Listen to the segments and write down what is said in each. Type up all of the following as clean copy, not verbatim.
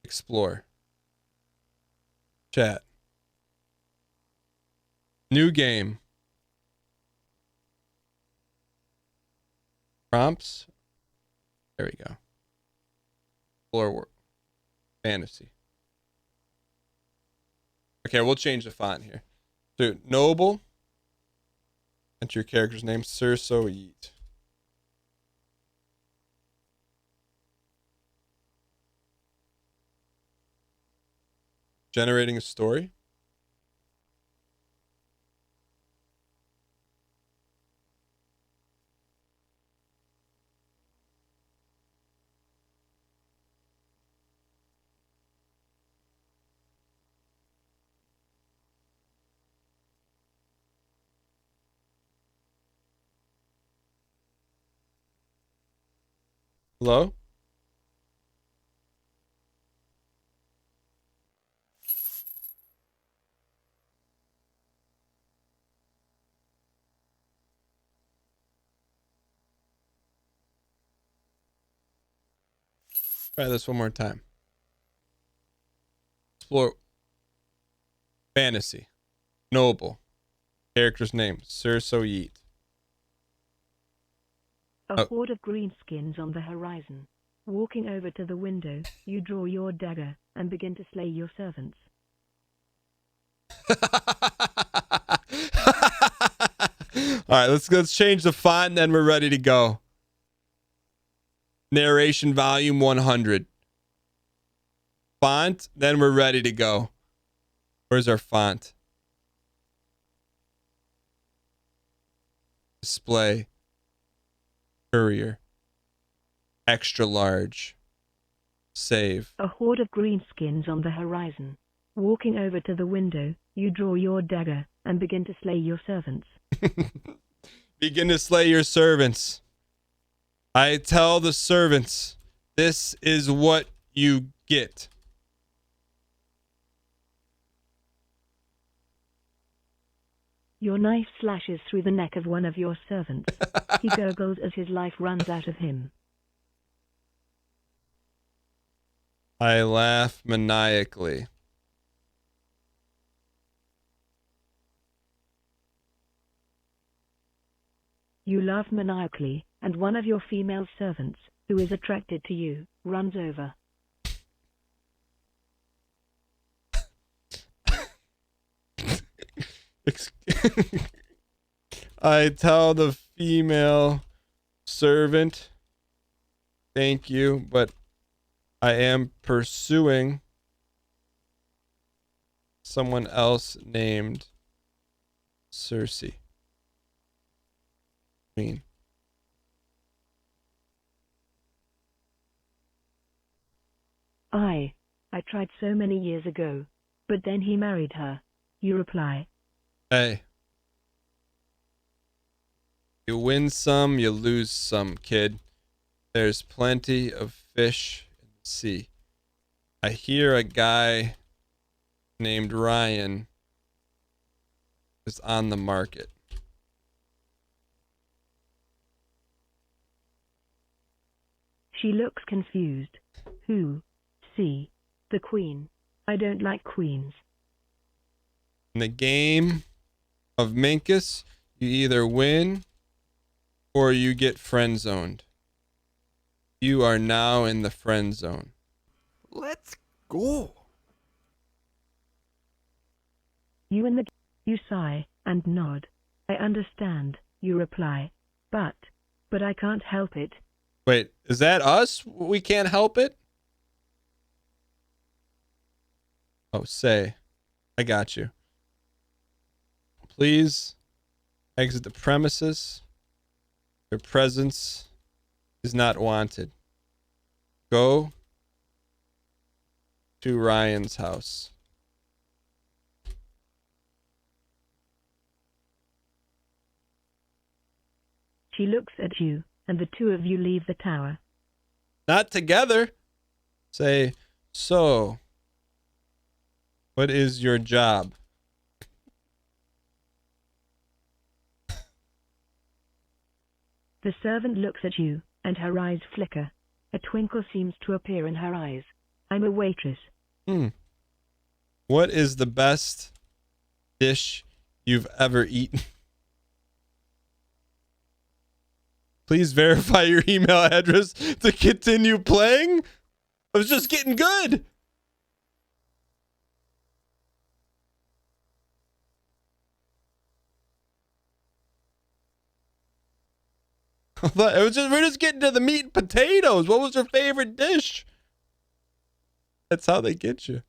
Explore. Chat. New game. Prompts. There we go. Explore fantasy. Okay, we'll change the font here. So, Noble. Enter your character's name. Sir So Yeet. Generating a story. Hello? Try this one more time. Explore fantasy. Noble. Character's name. Sir So Yeet. A horde of greenskins on the horizon. Walking over to the window, you draw your dagger and begin to slay your servants. All right, let's change the font and then we're ready to go. Narration volume 100. Font, then we're ready to go. Where's our font? Display. Courier. Extra large. Save. A horde of greenskins on the horizon. Walking over to the window, you draw your dagger and begin to slay your servants. Begin to slay your servants. I tell the servants, this is what you get. Your knife slashes through the neck of one of your servants. He gurgles as his life runs out of him. I laugh maniacally. You laugh maniacally, and one of your female servants, who is attracted to you, runs over. I tell the female servant, thank you, but I am pursuing someone else named Cersei. Queen. I tried so many years ago, but then he married her. You reply. Hey. You win some, you lose some, kid. There's plenty of fish in the sea. I hear a guy named Ryan is on the market. She looks confused. Who? See. The queen. I don't like queens. In the game of Minkus, you either win or you get friend zoned. You are now in the friend zone. Let's go. You sigh and nod. I understand, you reply. But I can't help it. Wait, is that us? We can't help it? Oh, say. I got you. Please exit the premises. Your presence is not wanted. Go to Ryan's house. She looks at you, and the two of you leave the tower. Not together. Say, so, what is your job? The servant looks at you, and her eyes flicker. A twinkle seems to appear in her eyes. I'm a waitress. What is the best dish you've ever eaten? Please verify your email address to continue playing. I was just getting good. We're just getting to the meat and potatoes. What was your favorite dish? That's how they get you.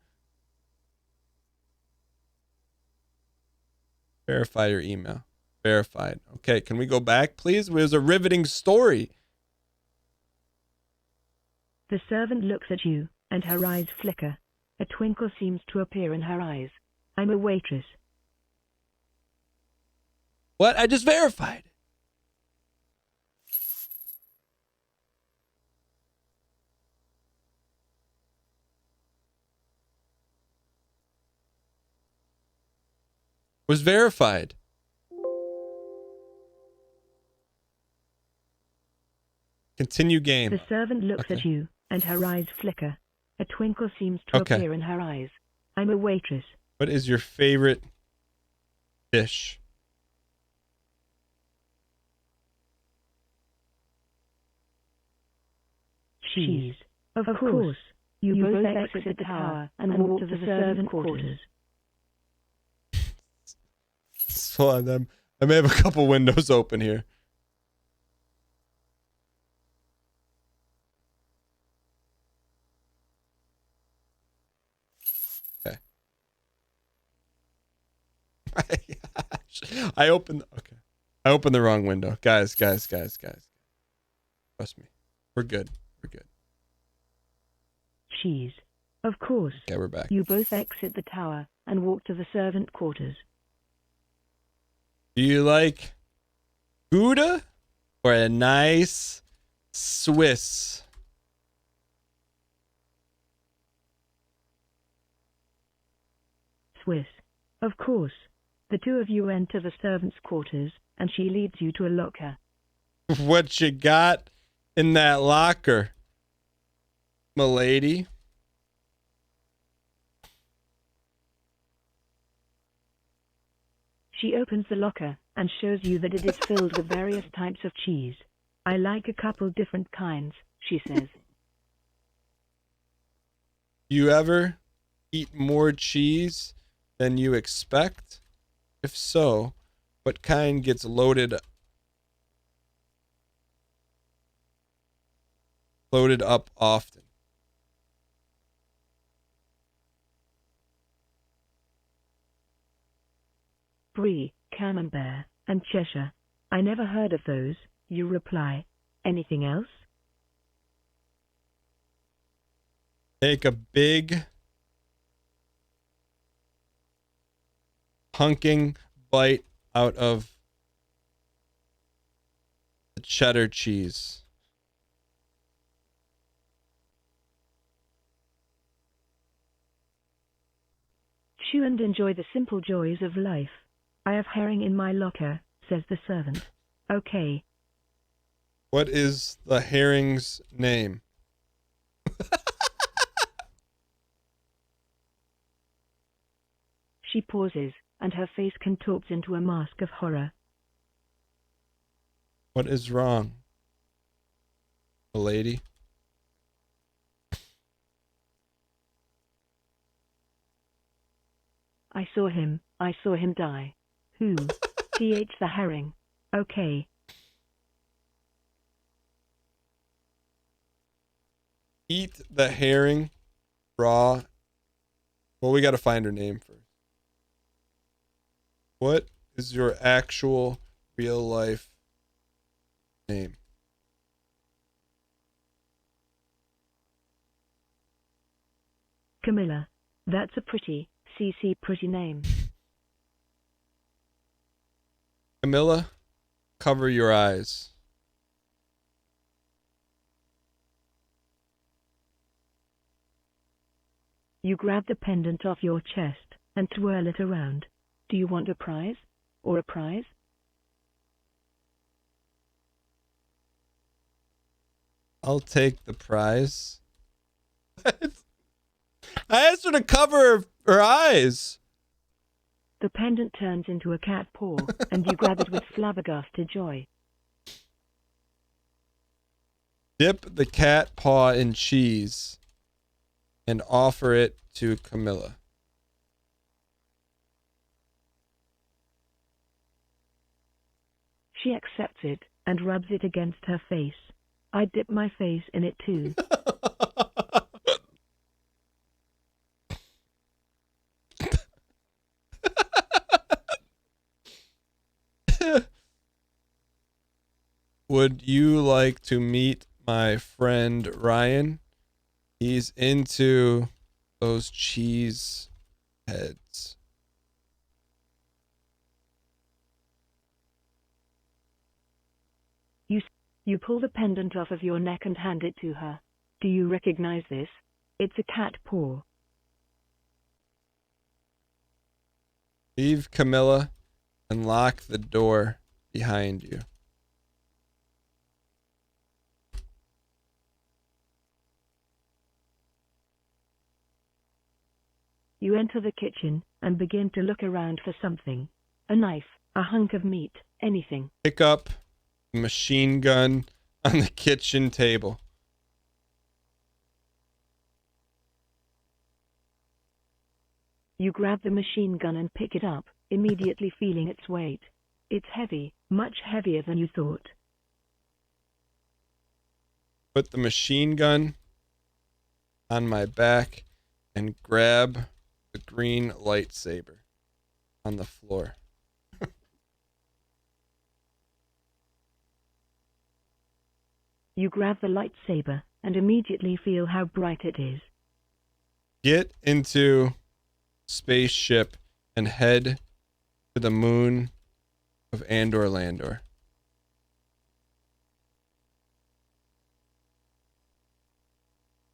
Verify your email. Verified. Okay, can we go back, please? It was a riveting story. The servant looks at you, and her eyes flicker. A twinkle seems to appear in her eyes. I'm a waitress. What? I just verified. Was verified. Continue game. The servant looks at you, and her eyes flicker. A twinkle seems to appear in her eyes. I'm a waitress. What is your favorite dish? Cheese. Of course. You both exit the tower and walk to the servant quarters. Hold on, I may have a couple windows open here. Okay. My gosh. I opened the wrong window. Guys. Trust me. We're good. Cheese. Of course. Okay, we're back. You both exit the tower and walk to the servant quarters. Do you like Gouda or a nice Swiss? Swiss. Of course. The two of you enter the servant's quarters, and she leads you to a locker. What you got in that locker, m'lady? She opens the locker and shows you that it is filled with various types of cheese. I like a couple different kinds, she says. You ever eat more cheese than you expect? If so, what kind gets loaded up often? Brie, Camembert, and Cheshire. I never heard of those, you reply. Anything else? Take a big hunking bite out of the cheddar cheese. Chew and enjoy the simple joys of life. I have herring in my locker, says the servant. Okay. What is the herring's name? She pauses, and her face contorts into a mask of horror. What is wrong, lady? I saw him die. Who? Th the herring. Okay. Eat the herring raw. Well, we got to find her name first. What is your actual real life name? Camilla. That's a pretty name. Camilla, cover your eyes. You grab the pendant off your chest and twirl it around. Do you want a prize? Or a prize? I'll take the prize. I asked her to cover her eyes. The pendant turns into a cat paw, and you grab it with flabbergasted joy. Dip the cat paw in cheese and offer it to Camilla. She accepts it and rubs it against her face. I dip my face in it too. Would you like to meet my friend Ryan? He's into those cheese heads. You pull the pendant off of your neck and hand it to her. Do you recognize this? It's a cat paw. Leave Camilla and lock the door behind you. You enter the kitchen and begin to look around for something. A knife, a hunk of meat, anything. Pick up the machine gun on the kitchen table. You grab the machine gun and pick it up, immediately feeling its weight. It's heavy, much heavier than you thought. Put the machine gun on my back and grab the green lightsaber on the floor. You grab the lightsaber and immediately feel how bright it is. Get into spaceship and head to the moon of Andor Landor.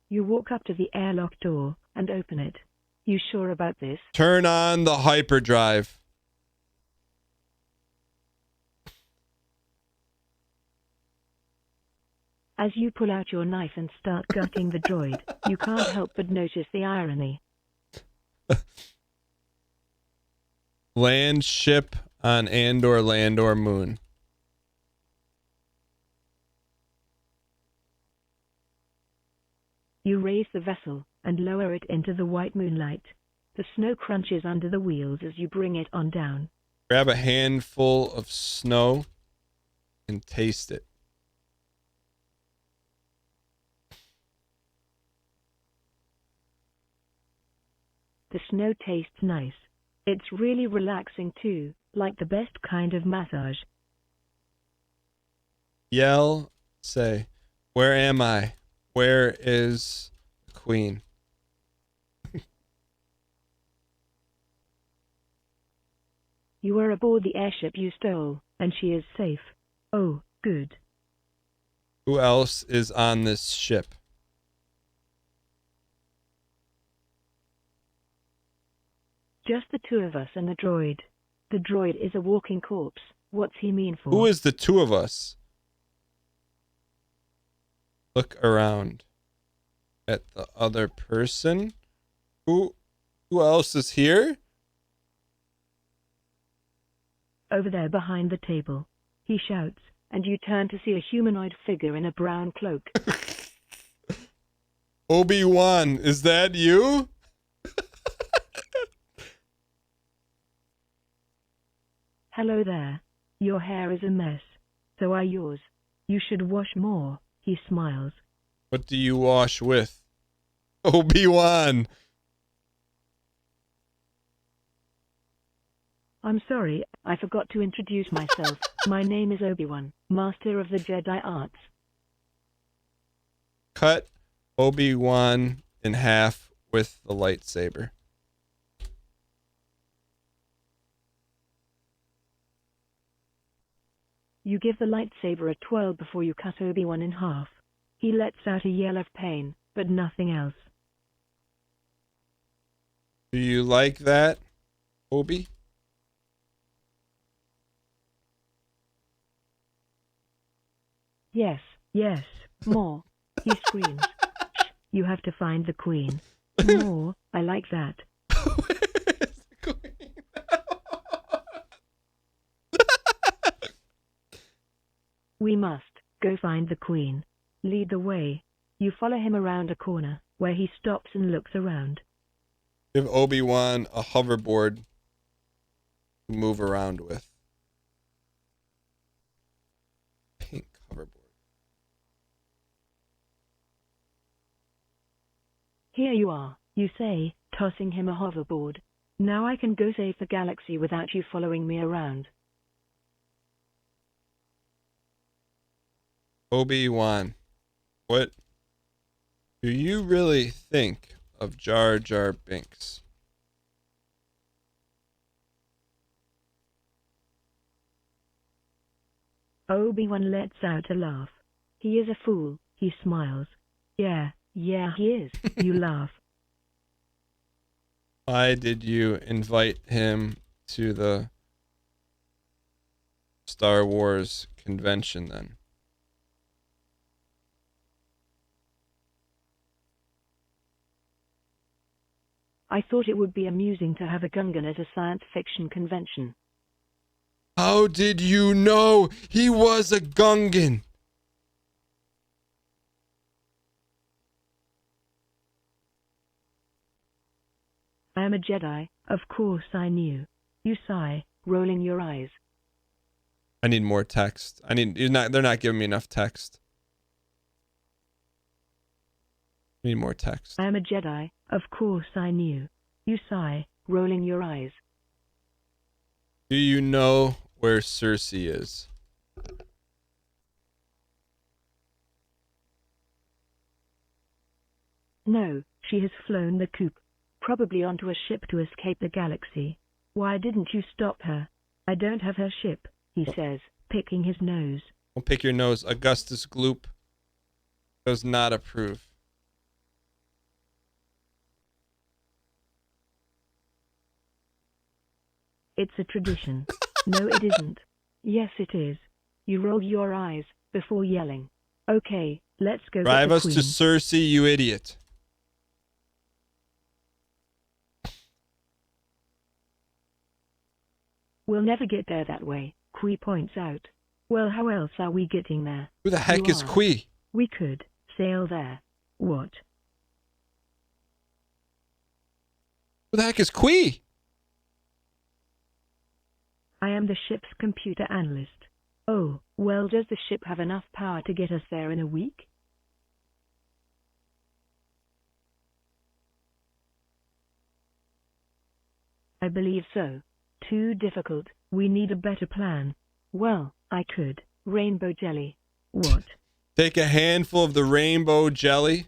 You walk up to the airlock door and open it. You sure about this? Turn on the hyperdrive. As you pull out your knife and start gutting the droid, you can't help but notice the irony. Land ship on Andor Landor moon. You raise the vessel and lower it into the white moonlight. The snow crunches under the wheels as you bring it on down. Grab a handful of snow and taste it. The snow tastes nice. It's really relaxing too, like the best kind of massage. Yell, say, where am I? Where is the queen? You are aboard the airship you stole, and she is safe. Oh, good. Who else is on this ship? Just the two of us and the droid. The droid is a walking corpse. What's he mean for? Who is the two of us? Look around at the other person. Who else is here? Over there behind the table. He shouts, and you turn to see a humanoid figure in a brown cloak. Obi-Wan, is that you? Hello there. Your hair is a mess. So are yours. You should wash more. He smiles. What do you wash with? Obi-Wan. I'm sorry, I forgot to introduce myself. My name is Obi-Wan, Master of the Jedi Arts. Cut Obi-Wan in half with the lightsaber. You give the lightsaber a twirl before you cut Obi-Wan in half. He lets out a yell of pain, but nothing else. Do you like that, Obi? Yes, yes, more. He screams. Shh, you have to find the queen. More, I like that. Where is the queen? We must go find the queen. Lead the way. You follow him around a corner, where he stops and looks around. Give Obi-Wan a hoverboard to move around with. Pink hoverboard. Here you are, you say, tossing him a hoverboard. Now I can go save the galaxy without you following me around. Obi-Wan, what do you really think of Jar Jar Binks? Obi-Wan lets out a laugh. He is a fool, he smiles. Yeah, he is. You laugh. Why did you invite him to the Star Wars convention then? I thought it would be amusing to have a Gungan at a science fiction convention. How did you know he was a Gungan? I am a Jedi, of course I knew. You sigh, rolling your eyes. I need more text. They're not giving me enough text. I need more text. I am a Jedi, of course I knew. You sigh, rolling your eyes. Do you know where Cersei is? No, she has flown the coop. Probably onto a ship to escape the galaxy. Why didn't you stop her? I don't have her ship, he says, picking his nose. Don't pick your nose. Augustus Gloop does not approve. It's a tradition. No, it isn't. Yes, it is. You roll your eyes before yelling. Okay, let's go. Drive us queen. to Cersei, you idiot. We'll never get there that way, Kui points out. Well, how else are we getting there? Who the heck is are. Kui? We could sail there. What? Who the heck is Kui? I am the ship's computer analyst. Oh, well, does the ship have enough power to get us there in a week? I believe so. Too difficult. We need a better plan. Well, I could. Rainbow jelly. What? Take a handful of the rainbow jelly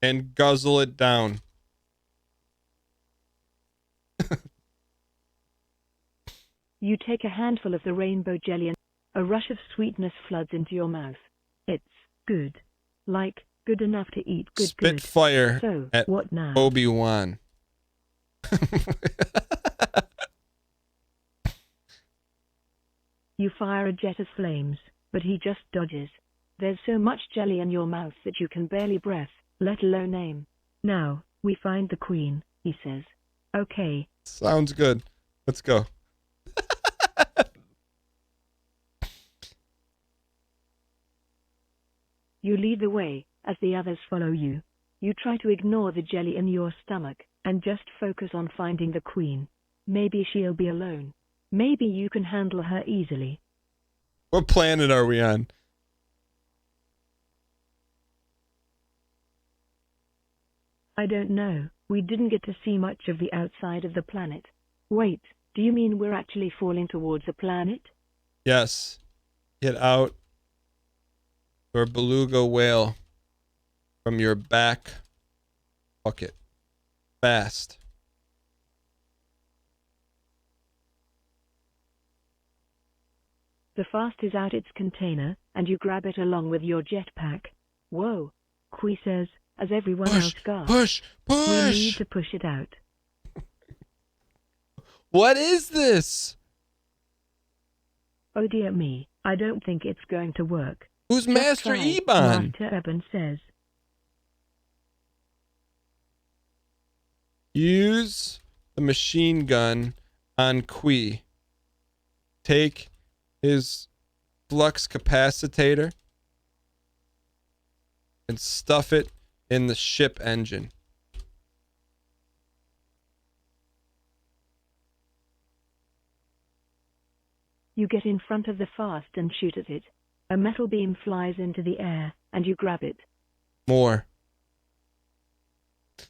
and guzzle it down. You take a handful of the rainbow jelly and a rush of sweetness floods into your mouth. It's good. Like, good enough to eat. Good. Fire So, at what now? Obi-Wan. You fire a jet of flames, but he just dodges. There's so much jelly in your mouth that you can barely breath, let alone aim. Now, we find the queen, he says. Okay. Sounds good. Let's go. You lead the way, as the others follow you. You try to ignore the jelly in your stomach, and just focus on finding the queen. Maybe she'll be alone. Maybe you can handle her easily. What planet are we on? I don't know. We didn't get to see much of the outside of the planet. Wait, do you mean we're actually falling towards a planet? Yes. Get out your beluga whale from your back pocket. Fast. The fast is out its container, and you grab it along with your jetpack. Whoa, Kui says, as everyone else gasps. We need to push it out. What is this? Oh dear me, I don't think it's going to work. Who's Just Master try, Eban? Master Eban says. Use the machine gun on Qui. Take his flux capacitor and stuff it in the ship engine. You get in front of the fast and shoot at it. A metal beam flies into the air, and you grab it. More.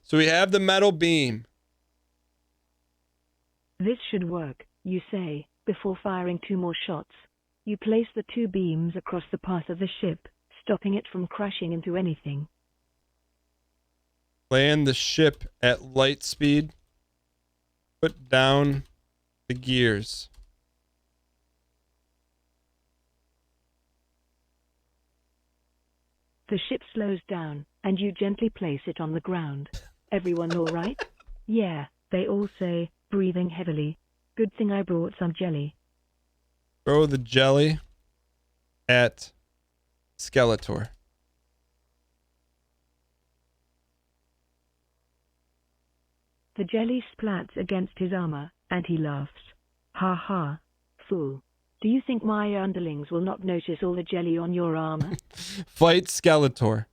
So we have the metal beam. This should work, you say, before firing 2 more shots. You place the 2 beams across the path of the ship, stopping it from crashing into anything. Land the ship at light speed. Put down the gears. The ship slows down, and you gently place it on the ground. Everyone all right? Yeah, they all say, breathing heavily. Good thing I brought some jelly. Throw the jelly at Skeletor. The jelly splats against his armor, and he laughs. Ha ha, fool. Do you think my underlings will not notice all the jelly on your armor? Fight Skeletor.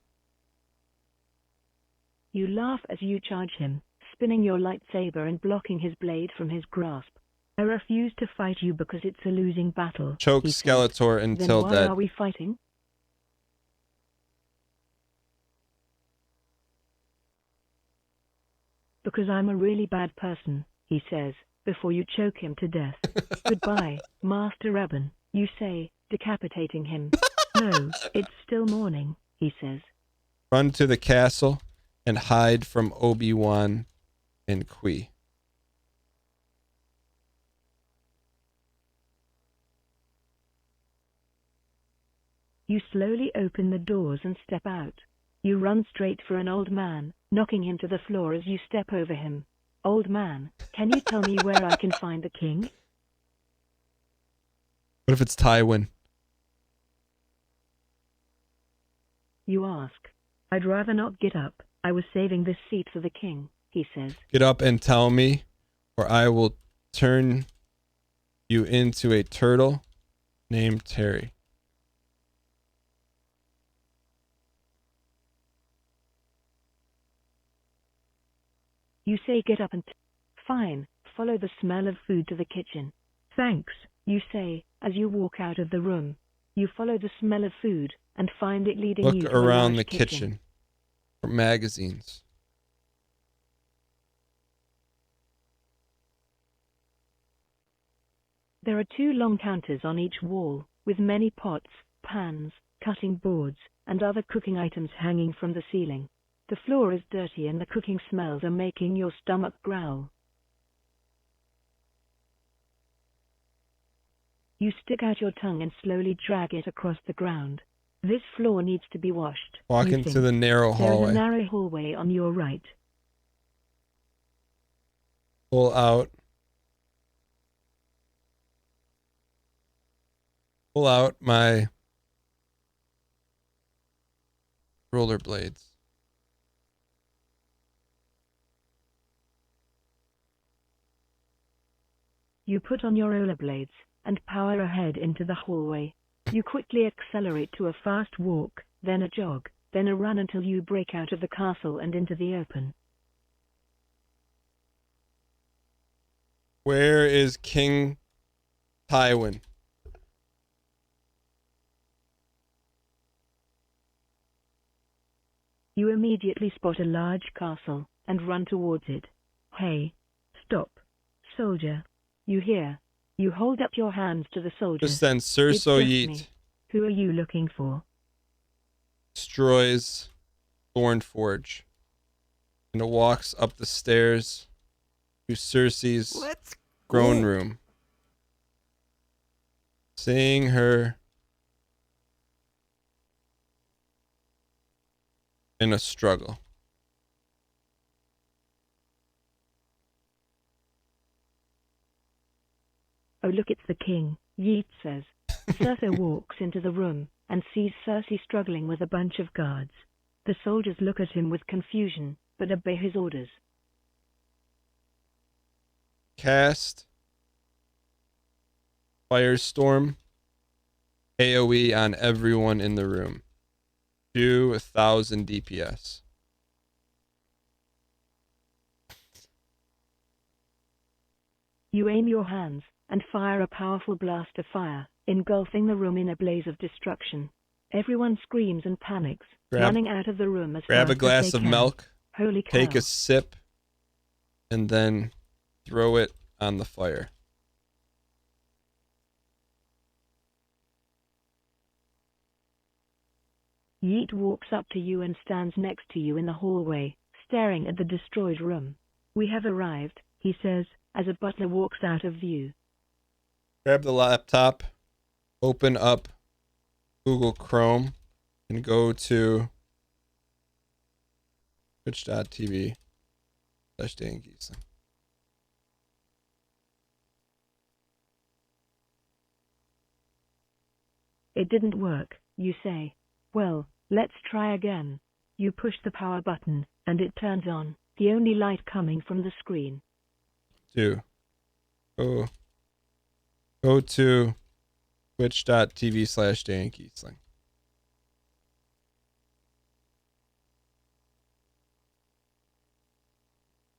You laugh as you charge him, spinning your lightsaber and blocking his blade from his grasp. I refuse to fight you because it's a losing battle. Choke he says. Skeletor until Then why dead. are we fighting? Because I'm a really bad person, he says, before you choke him to death. Goodbye, Master Rabban, you say, decapitating him. No, it's still morning, he says. Run to the castle and hide from Obi-Wan and Qui. You slowly open the doors and step out. You run straight for an old man, knocking him to the floor as you step over him. Old man, can you tell me where I can find the king? What if it's Tywin? You ask. I'd rather not get up. I was saving this seat for the king, he says. Get up and tell me, or I will turn you into a turtle named Terry. You say get up and... Fine, follow the smell of food to the kitchen. Thanks, you say, as you walk out of the room. You follow the smell of food and find it leading you to Look the around large the kitchen for magazines. There are 2 long counters on each wall, with many pots, pans, cutting boards, and other cooking items hanging from the ceiling. The floor is dirty and the cooking smells are making your stomach growl. You stick out your tongue and slowly drag it across the ground. This floor needs to be washed. Walk you into think. the narrow There is hallway. a narrow hallway on your right. Pull out my rollerblades. You put on your rollerblades and power ahead into the hallway. You quickly accelerate to a fast walk, then a jog, then a run until you break out of the castle and into the open. Where is King Tywin? You immediately spot a large castle and run towards it. Hey, stop, soldier. You hear. You hold up your hands to the soldier. Just then, Sir It's So just Yeet me. Who are you looking for? destroys Thornforge and walks up the stairs to Cersei's Let's throne go. room. Seeing her in a struggle. Oh, look, it's the king, Yeet says. Cersei walks into the room and sees Cersei struggling with a bunch of guards. The soldiers look at him with confusion, but obey his orders. cast Firestorm AoE on everyone in the room. Do 1,000 DPS. You aim your hands and fire a powerful blast of fire, engulfing the room in a blaze of destruction. Everyone screams and panics, running out of the room as Grab fast a as glass they of can. milk, Holy cow. take a sip, and then throw it on the fire. Yeet walks up to you and stands next to you in the hallway, staring at the destroyed room. We have arrived, he says, as a butler walks out of view. Grab the laptop, open up Google Chrome, and go to twitch.tv/DanGheesling. It didn't work, you say. Well, let's try again. You push the power button, and it turns on, the only light coming from the screen. Go to twitch.tv/DanGheesling.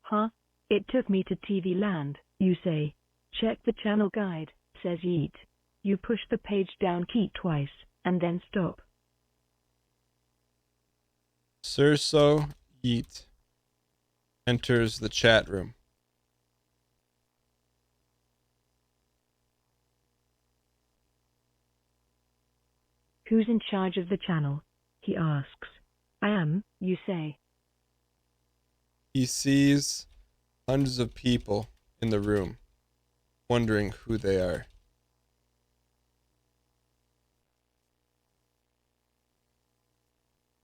Huh? It took me to TV land, you say. Check the channel guide, says Yeet. You push the page down key twice, and then stop. Surso Yeet enters the chat room. Who's in charge of the channel? He asks. I am, you say. He sees hundreds of people in the room, wondering who they are.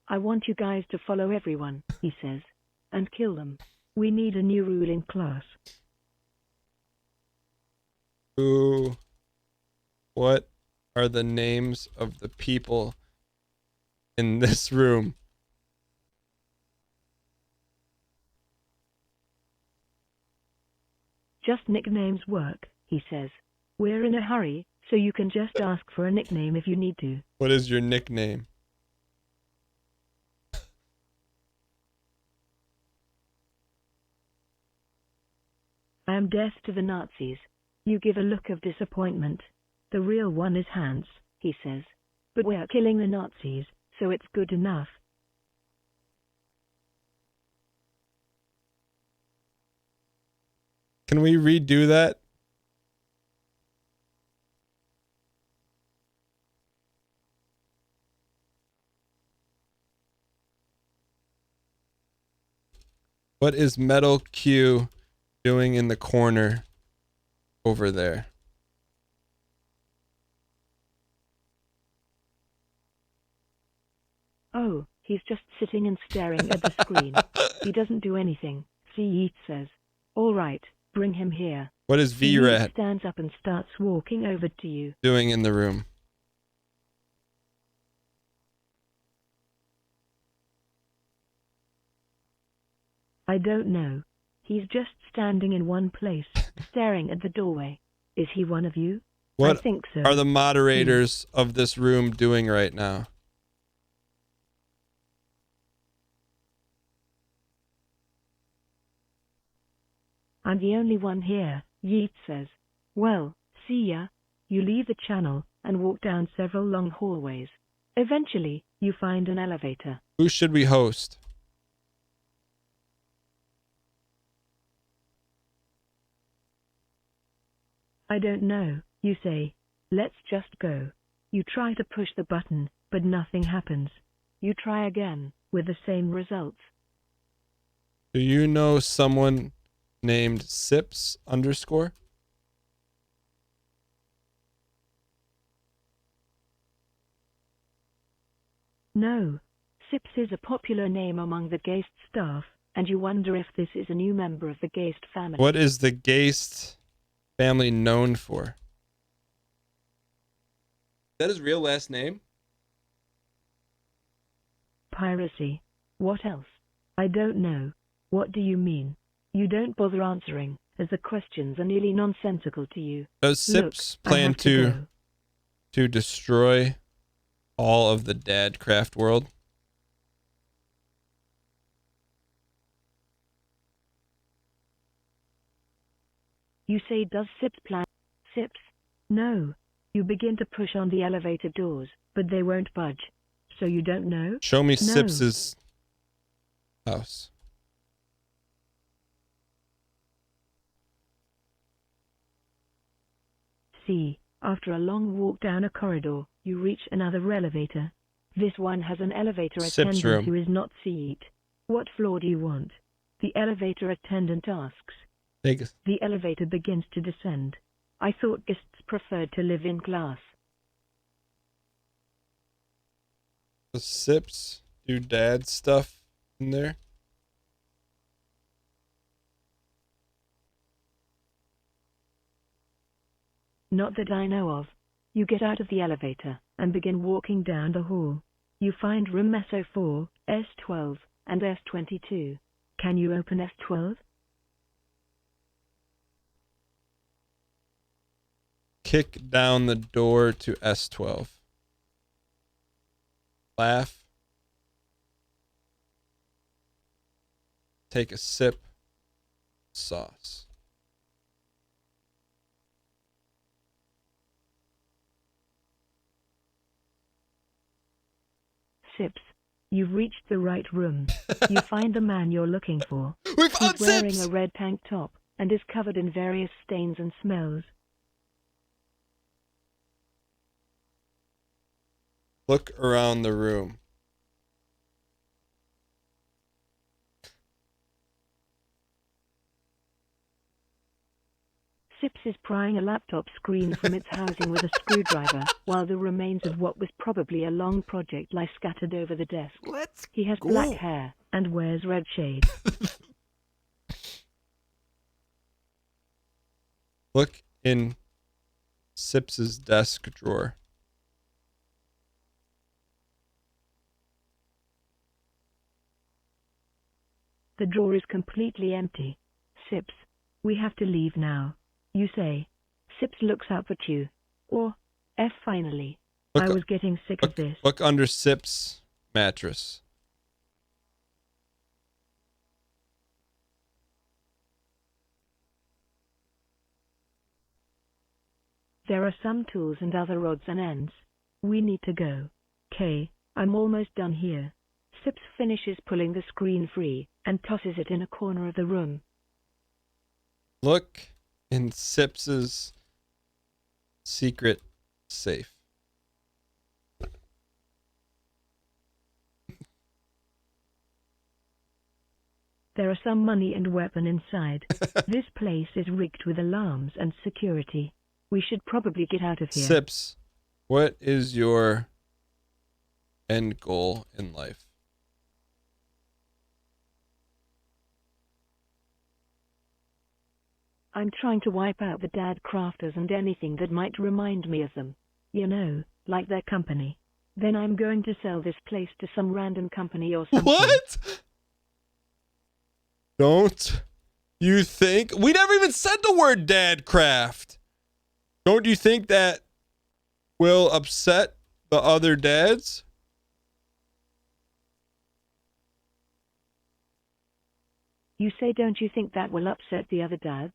I want you guys to follow everyone, he says, and kill them. We need a new ruling class. What are the names of the people in this room? Just nicknames work, he says. We're in a hurry, so you can just ask for a nickname if you need to. What is your nickname? I am death to the Nazis. You give a look of disappointment. The real one is Hans, he says. But we're killing the Nazis, so it's good enough. Can we redo that? What is Metal Q doing in the corner over there? Oh, he's just sitting and staring at the screen. He doesn't do anything, Yeet says. All right, bring him here. What is Yeet VRAT stands up and starts walking over to you. doing in the room? I don't know. He's just standing in one place, staring at the doorway. Is he one of you? What I think so. are the moderators of this room doing right now? I'm the only one here, Yeet says. Well, see ya. You leave the channel and walk down several long hallways. Eventually, you find an elevator. Who should we host? I don't know, you say. Let's just go. You try to push the button, but nothing happens. You try again, with the same results. Do you know someone named Sips _? No. Sips is a popular name among the Geist staff, and you wonder if this is a new member of the Geist family. What is the Geist family known for? Is that his real last name? Piracy. What else? I don't know. What do you mean? You don't bother answering, as the questions are nearly nonsensical to you. Does Sips Look, I plan have to go. to destroy all of the Dadcraft world? You say, does Sips plan? Sips? No. You begin to push on the elevator doors, but they won't budge. So you don't know? Show me No. Sips's house. See, after a long walk down a corridor, you reach another elevator. This one has an elevator Sips' attendant room. who is not seat. What floor do you want? The elevator attendant asks. The elevator begins to descend. I thought guests preferred to live in class. Does Sips do dad stuff in there? Not that I know of. You get out of the elevator and begin walking down the hall. You find room SO4, S12, and S22. Can you open S12? Kick down the door to S12. Laugh. Take a sip. Sauce. Sips. You've reached the right room. You find the man you're looking for. We found He's wearing Sips! a red tank top and is covered in various stains and smells. Look around the room. Sips is prying a laptop screen from its housing with a screwdriver, while the remains of what was probably a long project lie scattered over the desk. Let's He has go. black hair and wears red shades. Look in Sips's desk drawer. The drawer is completely empty. Sips, we have to leave now. You say. Sips looks up at you. Or, F finally. I was getting sick of this. Look under Sip's mattress. There are some tools and other odds and ends. We need to go. Kay, I'm almost done here. Sips finishes pulling the screen free and tosses it in a corner of the room. Look in Sips's secret safe. There are some money and weapon inside. This place is rigged with alarms and security. We should probably get out of here. Sips, what is your end goal in life? I'm trying to wipe out the dad crafters and anything that might remind me of them. You know, like their company. Then I'm going to sell this place to some random company or something. What? Don't you think? We never even said the word Dadcraft. Don't you think that will upset the other dads? You say, don't you think that will upset the other dads?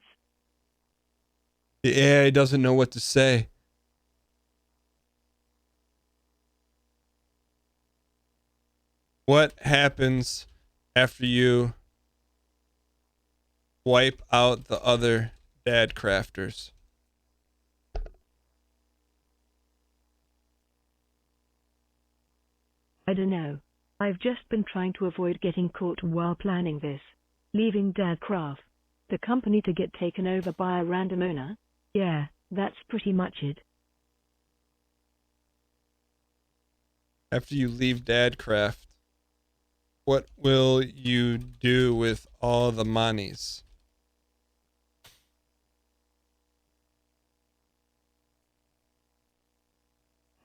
The AI doesn't know what to say. What happens after you wipe out the other dad crafters? I don't know. I've just been trying to avoid getting caught while planning this. Leaving Dad Craft, the company, to get taken over by a random owner? Yeah, that's pretty much it. After you leave Dadcraft, what will you do with all the monies?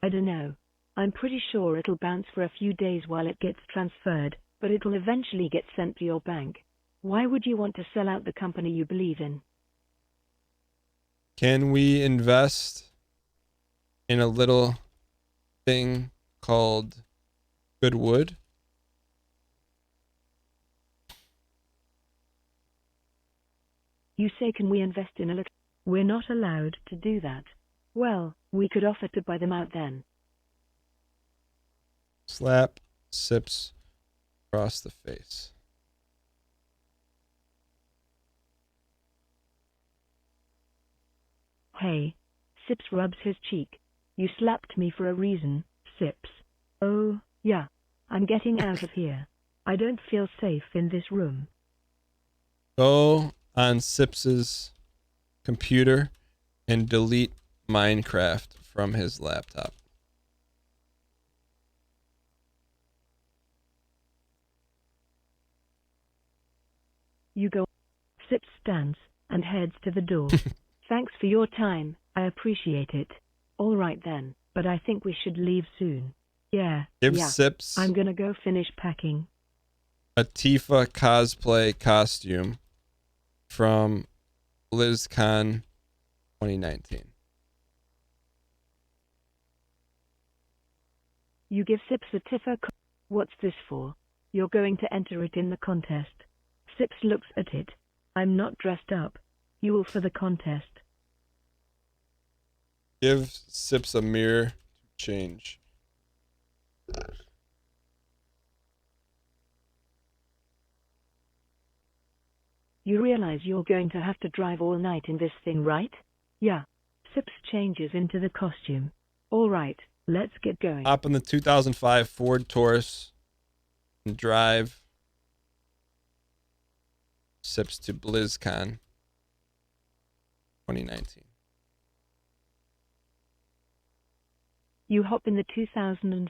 I don't know. I'm pretty sure it'll bounce for a few days while it gets transferred, but it'll eventually get sent to your bank. Why would you want to sell out the company you believe in? Can we invest in a little thing called good wood? You say, can we invest in a little? We're not allowed to do that. Well, we could offer to buy them out then. Slap Sips across the face. Hey. Sips rubs his cheek. You slapped me for a reason, Sips. Oh, yeah. I'm getting out of here. I don't feel safe in this room. Go on Sips's computer and delete Minecraft from his laptop. You go. Sips stands and heads to the door. Thanks for your time. I appreciate it. All right then, but I think we should leave soon. Yeah. Give Sips I'm gonna go finish packing. a Tifa cosplay costume from BlizzCon 2019. You give Sips a Tifa. What's this for? You're going to enter it in the contest. Sips looks at it. I'm not dressed up. You will for the contest. Give Sips a mirror to change. You realize you're going to have to drive all night in this thing, right? Yeah. Sips changes into the costume. All right, let's get going. Hop in the 2005 Ford Taurus and drive Sips to BlizzCon 2019. You hop in the 2000.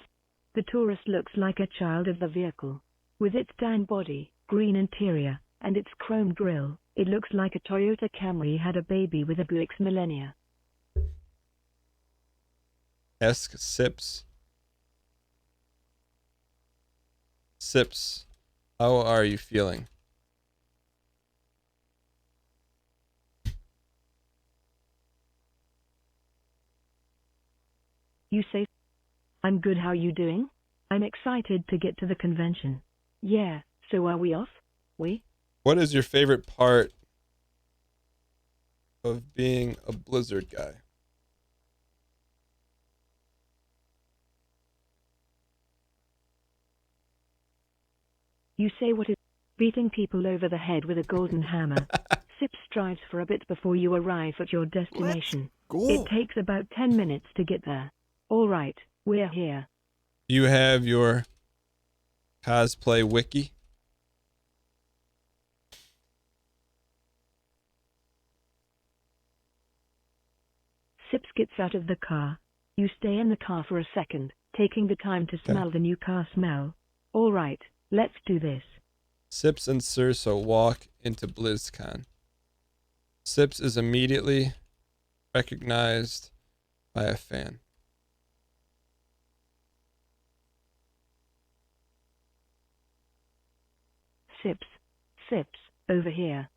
The Taurus looks like a child of the vehicle. With its tan body, green interior, and its chrome grille, it looks like a Toyota Camry had a baby with a Buick Millennia. Ask Sips. Sips, how are you feeling? You say, I'm good, how you doing? I'm excited to get to the convention. Yeah, so are we off? What is your favorite part of being a Blizzard guy? You say, what is beating people over the head with a golden hammer? Sips strives for a bit before you arrive at your destination. Go. It takes about 10 minutes to get there. All right, we're here. You have your cosplay wiki? Sips gets out of the car. You stay in the car for a second, taking the time to smell the new car smell. All right, let's do this. Sips and Circe walk into BlizzCon. Sips is immediately recognized by a fan. Sips, over here.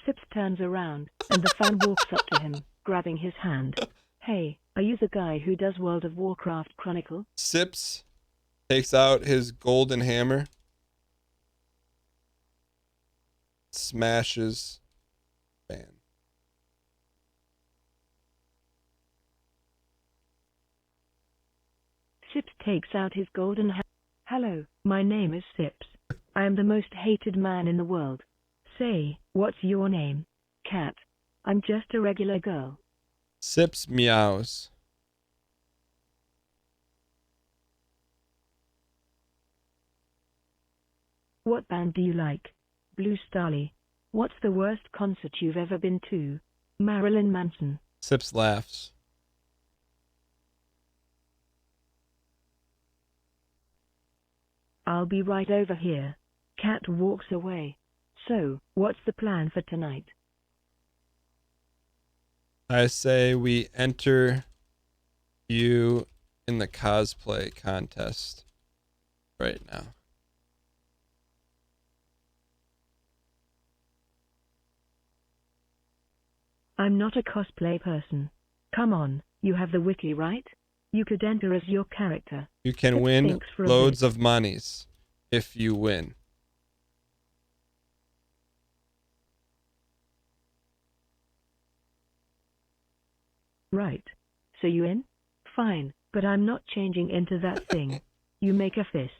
Sips turns around, and the fan walks up to him, grabbing his hand. Hey, are you the guy who does World of Warcraft Chronicle? Sips takes out his golden hammer, smashes fan. Sips takes out his golden hammer. Hello, my name is Sips. I am the most hated man in the world. Say, what's your name? Cat. I'm just a regular girl. Sips meows. What band do you like? Blue Starly. What's the worst concert you've ever been to? Marilyn Manson. Sips laughs. I'll be right over here. Cat walks away. So, what's the plan for tonight? I say we enter you in the cosplay contest right now. I'm not a cosplay person. Come on, you have the wiki, right? You could enter as your character. You can Sips win thinks for a loads bit. of monies if you win. Right. So you in? Fine, but I'm not changing into that thing. You make a fist.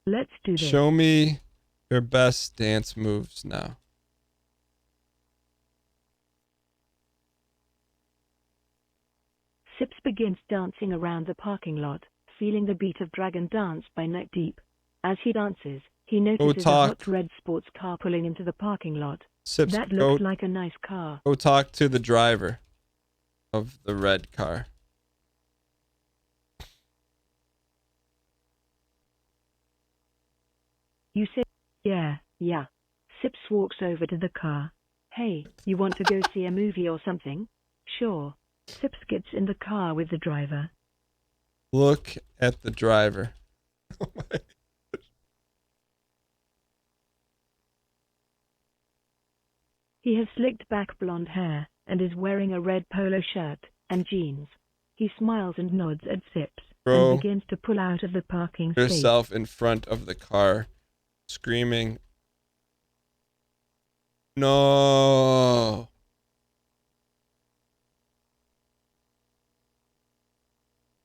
Let's do this. Show me your best dance moves now. Sips begins dancing around the parking lot, feeling the beat of Dragon Dance by Neck Deep. As he dances, he notices a hot red sports car pulling into the parking lot. Sips, That looks like a nice car. Go talk to the driver of the red car. You say, yeah. Sips walks over to the car. Hey, you want to go see a movie or something? Sure. Sips gets in the car with the driver. Look at the driver. Oh my. He has slicked back blonde hair and is wearing a red polo shirt and jeans. He smiles and nods at Sips and begins to pull out of the parking space. Yourself in front of the car, screaming, "No!"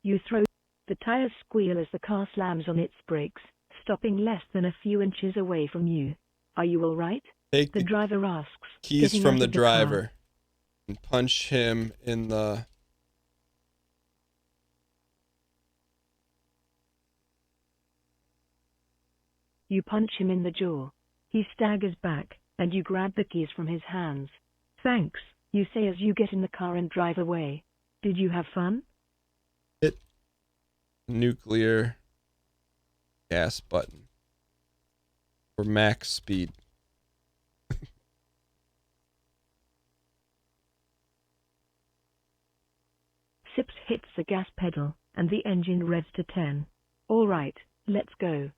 You throw. The tires squeal as the car slams on its brakes, stopping less than a few inches away from you. Are you all right? Take the driver asks. Keys from the driver and punch him in the... You punch him in the jaw. He staggers back, and you grab the keys from his hands. Thanks, you say as you get in the car and drive away. Did you have fun? Hit nuclear gas button for max speed. Sips hits the gas pedal, and the engine revs to 10. All right, let's go.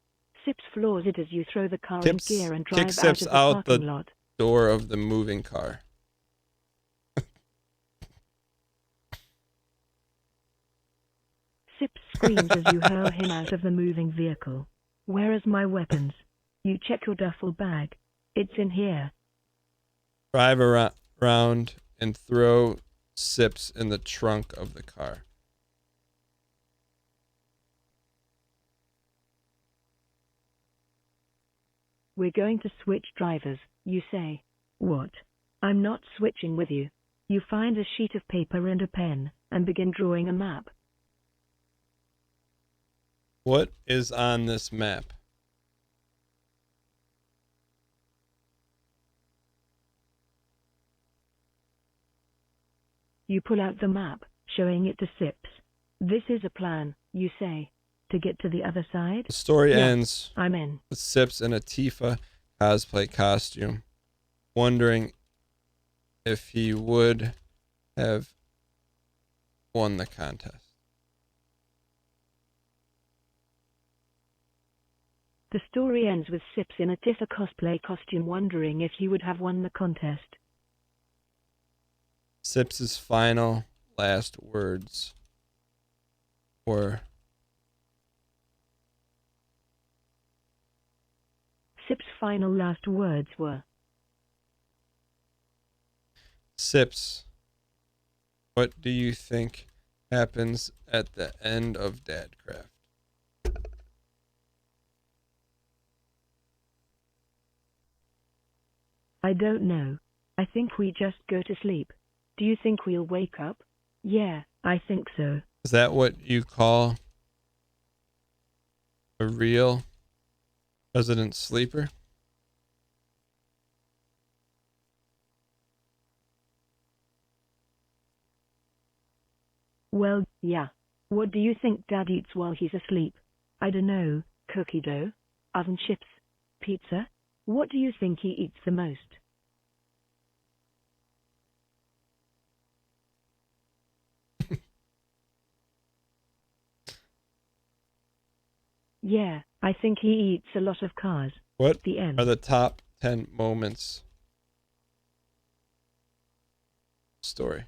Sips floors it as you throw the car in gear and drive out of the parking lot. Door of the moving car. Sips screams as you hurl him out of the moving vehicle. Where is my weapons? You check your duffel bag. It's in here. Drive around and throw Sips in the trunk of the car. We're going to switch drivers, you say. What? I'm not switching with you. You find a sheet of paper and a pen, and begin drawing a map. What is on this map? You pull out the map, showing it to Sips. This is a plan, you say. To get to the other side? The story ends I'm in. with Sips in a Tifa cosplay costume, wondering if he would have won the contest. The story ends with Sips in a Tifa cosplay costume wondering if he would have won the contest. Sips's final last words were... Sips' final last words were... Sips, what do you think happens at the end of Dadcraft? I don't know. I think we just go to sleep. Do you think we'll wake up? Yeah, I think so. Is that what you call a real Resident Sleeper? Well, yeah. What do you think Dad eats while he's asleep? I don't know. Cookie dough? Oven chips? Pizza? What do you think he eats the most? Yeah, I think he eats a lot of cars. What the end. are the top 10 moments story.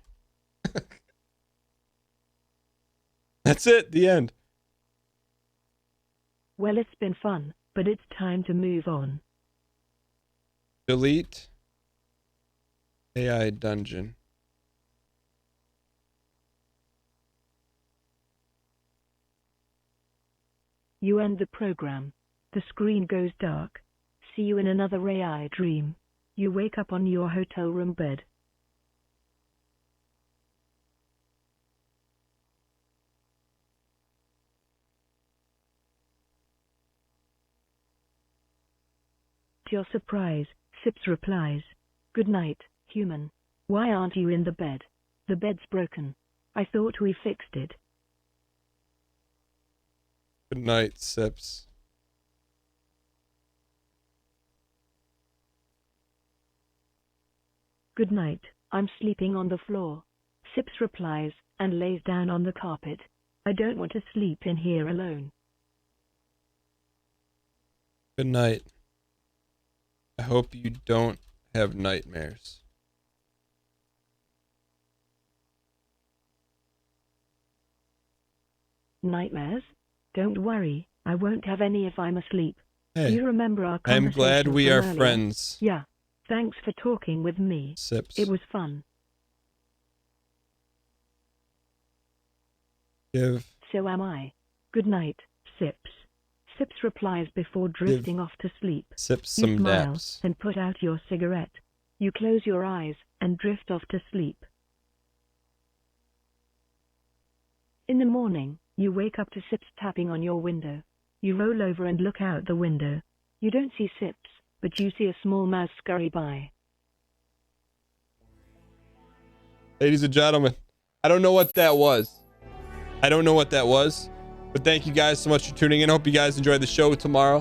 That's it. The end. Well, it's been fun, but it's time to move on. Delete AI dungeon. You end the program. The screen goes dark. See you in another AI dream. You wake up on your hotel room bed. To your surprise, Sips replies, "Good night, human. Why aren't you in the bed? The bed's broken. I thought we fixed it." Good night, Sips. "Good night, I'm sleeping on the floor." Sips replies, and lays down on the carpet. "I don't want to sleep in here alone." Good night. I hope you don't have nightmares. "Nightmares? Don't worry, I won't have any if I'm asleep. Do Hey, you remember our I'm conversation glad we from are earlier?" friends. "Yeah. Thanks for talking with me. Sips. It was fun." Give "So am I. Good night, Sips." Sips replies before drifting off to sleep. Sips You some smile daps. and put out your cigarette. You close your eyes and drift off to sleep. In the morning, you wake up to Sips tapping on your window. You roll over and look out the window. You don't see Sips, but you see a small mouse scurry by. Ladies and gentlemen, I don't know what that was. But thank you guys so much for tuning in. I hope you guys enjoy the show tomorrow.